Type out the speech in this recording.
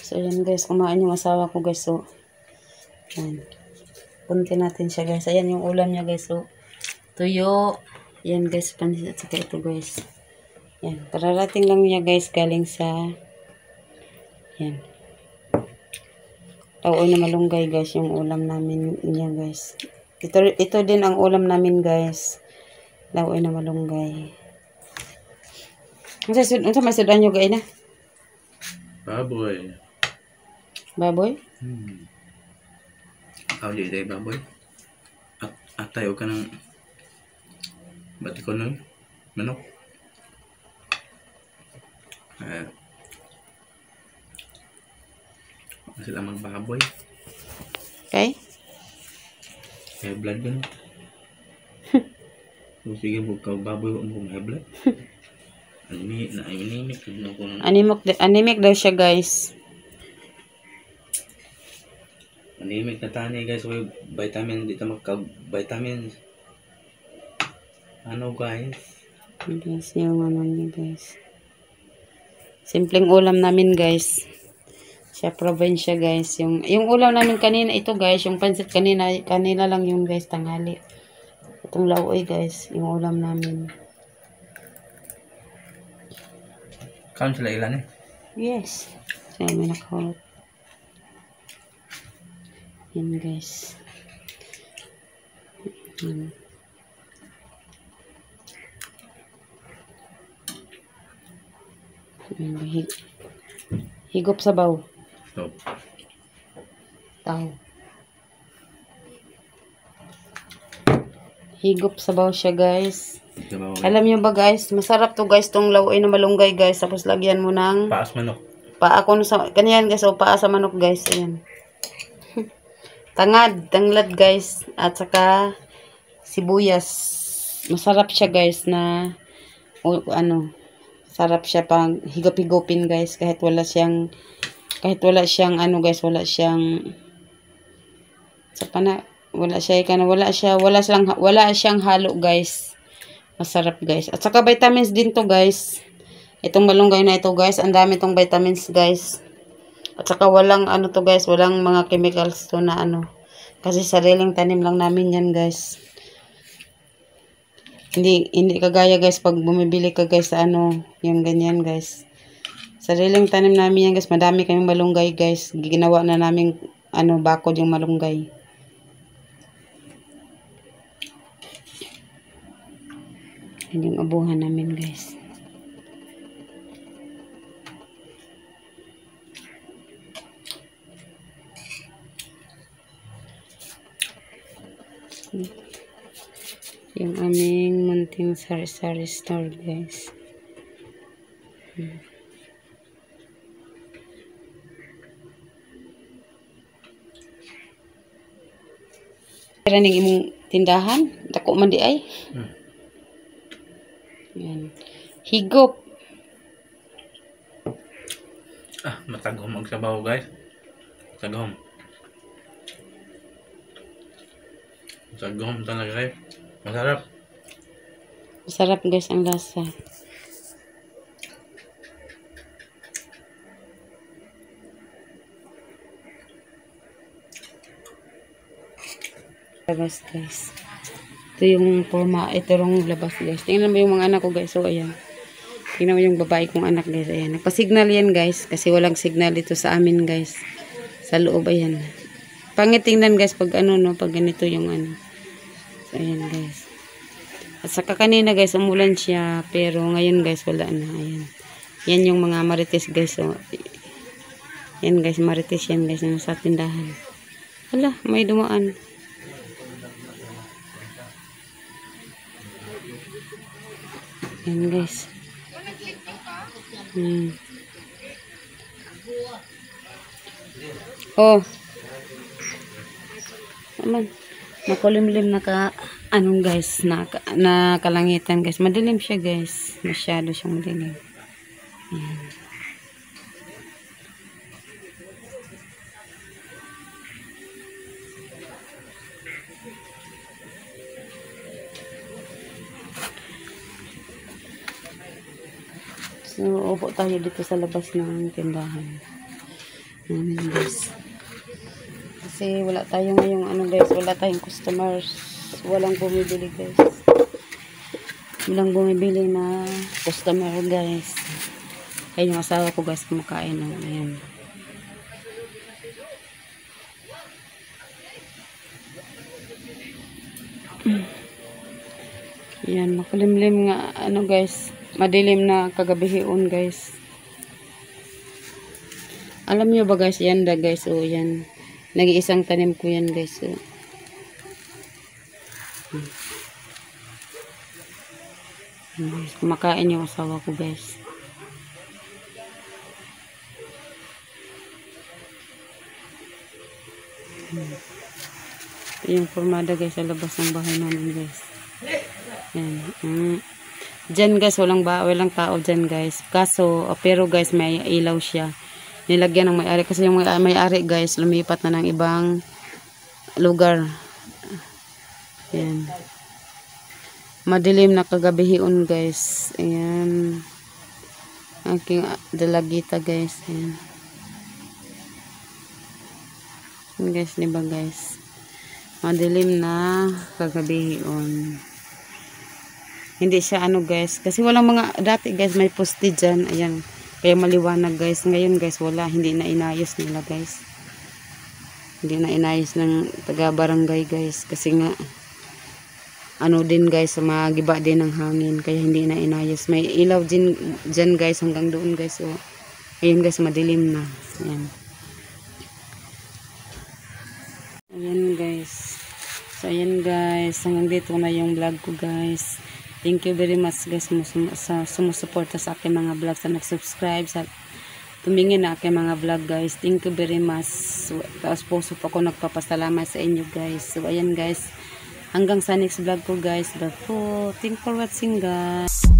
So yan guys, kumain yung asawa ko guys. So yan. Punti natin siya guys. Ayan yung ulam niya guys. So tuyo. Yan guys, pansit at saka ito guys. Yan. Kararating lang niya guys galing sa yan. Tauoy na malunggay guys yung ulam namin niya guys. Ito din ang ulam namin guys. Tauoy na malunggay. Unsa may sudan nyo gay na? Baboy. Baboy? Ako di tayo baboy. At tayo ka ng batikon nun. Manok. Sila magbaboy. Okay? May blood ka no? So, sige mo ka baboy kung may blood. Anemic daw siya guys. Anemic na tani guys. May vitamin. Dito magka-vitamins. Ano guys? Guys, yung ano niya guys. Simpleng ulam namin guys. Sa probinsya guys. Yung ulam namin kanina ito guys. Yung pansit kanina lang yung guys tanghali. Itong laoy guys. Yung ulam namin. Kaon sila ilan eh? Yes. So, may nakahot. Yan guys. Yan. Higop sabaw. So. Tao. Higop sabaw siya guys. Alam niyo ba guys, masarap to guys tong laoy na malunggay guys. Tapos lagyan mo ng Paas manok. Paa ko sa kanyan guys, o paa sa manok guys. Ayan. Tanglad guys, at saka sibuyas. Masarap siya guys na sarap siya pang higop-higopin guys kahit wala siyang ano guys, wala siyang wala siyang halo guys. Masarap guys. At saka vitamins din to guys. Itong malunggay na ito guys, ang dami tong vitamins guys. At saka walang ano to guys, walang mga chemicals to na ano. Kasi sariling tanim lang namin yan guys. Hindi kagaya guys pag bumibili ka guys sa ano, yung ganyan guys. Sariling tanim namin yan guys. Madami kaming malunggay guys. Ginawa na namin bakod yung malunggay. Yan yung abuhan namin guys. Yung aming munting sari-sari store guys. Kaya ning imong tindahan, dako man di ay. Yan. Higop. Matagom ang sabaw guys. Matagom. Matagom talaga guys. Masarap. Masarap guys ang lasa. Labas guys. Ito yung forma, ito yung labas guys. Tingnan mo yung mga anak ko guys. So ayan. Tingnan mo yung babae kong anak guys. Ayan. Nagpa-signal yan guys. Kasi walang signal dito sa amin guys. Sa loob ayan. Pangit tingnan guys pag pag ganito yung So ayan guys. At saka kanina guys umulan siya. Pero ngayon guys wala na. Ayan. Yan yung mga marites guys. So, yan guys, marites yan guys na nasa tindahan. Hala, may dumaan. Yan guys. Oh. Naman. Makulimlim na guys, na kalangitan guys. Madilim siya guys. Masyado siyang madilim. Yan. Uupo tayo dito sa labas ng tindahan. Namin guys. Kasi wala tayo ngayong guys, wala tayong customers. Walang bumibili guys. Walang bumibili na customer guys. Kaya yung asawa ko guys kumakain ng ayan. Yan, makulimlim nga guys, madilim na kagabihion guys. Alam nyo ba guys, yan da guys, yan. Nag-iisang tanim ko yan guys, kumakain yung asawa ko guys. Yung formada guys sa labas ng bahay namin guys. Yan. Diyan guys, walang tao dyan guys. Pero guys, may ilaw siya. Nilagyan ng may-ari. Kasi yung may-ari guys, lumipat na ng ibang lugar. Yan. Madilim na kagabihion guys. Ayan. Aking dalagita guys. Ayan. Ayan guys, diba guys? Madilim na kagabihion. Hindi siya guys. Kasi walang dati guys may poste dyan. Ayan. Kaya maliwanag guys. Ngayon guys wala. Hindi na inayos nila guys. Hindi na inayos ng taga-barangay guys. Kasi nga din guys. Magiba din ng hangin. Kaya hindi na inayos. May ilaw dyan guys. Hanggang doon guys. Ayan guys madilim na. Ayan. Ayan guys. So ayan guys. Hanggang dito na yung vlog ko guys. Thank you very much guys sa sumusuporta sa aking mga vlog, sa nag-subscribe, sa tumingin na aking mga vlog guys. Thank you very much. Taos puso po ako nagpapasalamat sa inyo guys. So ayan guys, hanggang sa next vlog ko guys. Thank you for watching guys.